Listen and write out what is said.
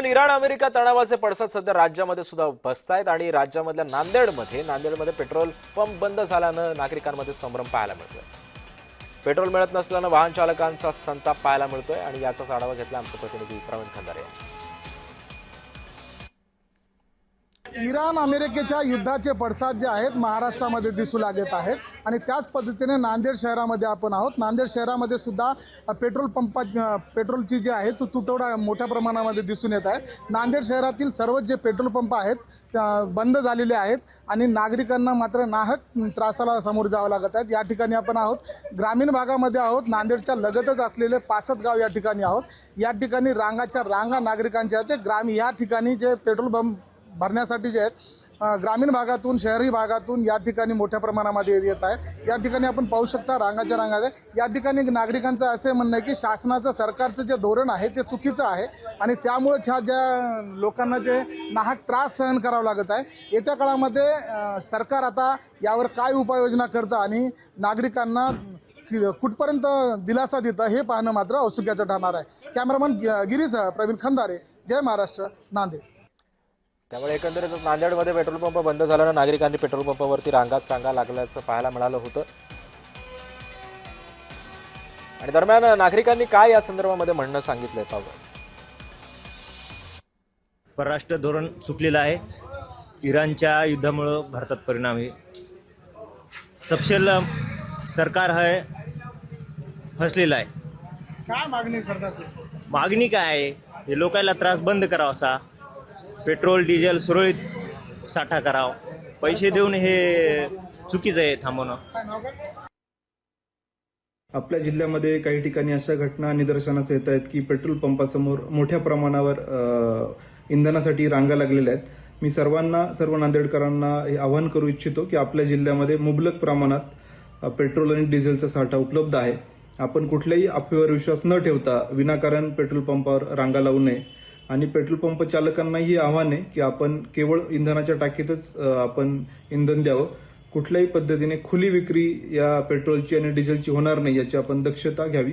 दरम्यान Iran America तणावाचे पडसाद सध्या राज्यामध्ये सुद्धा बसतायत आणि राज्यामधल्या नांदेडमध्ये पेट्रोल पंप बंद झाल्यानं नागरिकांमध्ये संभ्रम पाहायला मिळतोय। पेट्रोल मिळत नसल्यानं वाहन चालकांचा संताप पाहायला मिळतोय आणि याचाच आढावा घेतला आमचे प्रतिनिधी प्रवीण खंदारे यांनी। इराण अमेरिकेच्या युद्धाचे पडसाद जे आहेत महाराष्ट्रामध्ये दिसू लागत आहेत आणि त्याच पद्धतीने नांदेड शहरामध्ये आपण आहोत। नांदेड शहरामध्ये सुद्धा पेट्रोलची जी आहे तो तुटवडा मोठ्या प्रमाणामध्ये दिसून येत आहे। नांदेड शहरातील सर्व जे पेट्रोल पंप आहेत बंद झालेले आहेत आणि नागरिकांना मात्र नाहक त्रासाला सामोरे जावं लागत आहे। या ठिकाणी आपण आहोत ग्रामीण भागामध्ये आहोत, नांदेडच्या लगतच असलेले पासदगाव या ठिकाणी आहोत। या ठिकाणी रांगाच्या रांगा नागरिकांच्या आहेत। या ठिकाणी जे पेट्रोल पंप भरण्यासाठी जे आहेत ग्रामीण भागातून शहरी भागातून या ठिकाणी मोठ्या प्रमाणामध्ये येत आहे। या ठिकाणी आपण पाहू शकता रांगाच्या रांगा आहे। या ठिकाणी नागरिकांचं असे म्हणणं आहे की शासनाचं सरकारचं जे धोरण आहे ते चुकीचं आहे आणि त्यामुळेच ह्या ज्या लोकांना जे नाहक त्रास सहन करावा लागत आहे। येत्या काळामध्ये सरकार आता यावर काय उपाययोजना करतं आणि नागरिकांना कुठपर्यंत दिलासा देतं हे पाहणं मात्र औत्सुक्याचं ठरणार आहे। कॅमेरामन गिरीश प्रवीण खंदारे, जय महाराष्ट्र, नांदेड। त्यामुळे एकंदरीत नांदेडमध्ये पेट्रोल पंप बंद झाल्यानं नागरिकांनी पेट्रोल पंपावरती रांगा लागल्याचं पाहायला मिळालं होतं आणि दरम्यान नागरिकांनी काय या संदर्भामध्ये म्हणणं सांगितलंय पाहू। परराष्ट्र धोरण चुकलेलं आहे। इराणच्या युद्धामुळे भारतात परिणाम आहे। तपशील सरकार आहे फसलेलं आहे। काय मागणी सरकारची? मागणी काय आहे? हे लोकांना त्रास बंद करावा असा, पेट्रोल डिझेल सुरळीत साठा करावा, पैसे देऊन हे चुकीचं आहे थांबवणं। आपल्या जिल्ह्यामध्ये काही ठिकाणी अशा घटना निदर्शनास येत आहेत की पेट्रोल पंपासमोर मोठ्या प्रमाणावर इंधनासाठी रांगा लागलेल्या आहेत। मी सर्व नांदेडकरांना हे आवाहन करू इच्छितो की आपल्या जिल्ह्यामध्ये मुबलक प्रमाणात पेट्रोल आणि डिझेलचा साठा उपलब्ध आहे। आपण कुठल्याही अफवेवर विश्वास न ठेवता विनाकारण पेट्रोल पंपावर रांगा लावू नये आणि पेट्रोल पंप चालकांनाही आव्हान आहे की आपण केवळ इंधनाच्या टाकीतच आपण इंधन द्यावं। कुठल्याही पद्धतीने खुली विक्री या पेट्रोलची आणि डिझेलची होणार नाही याची आपण दक्षता घ्यावी।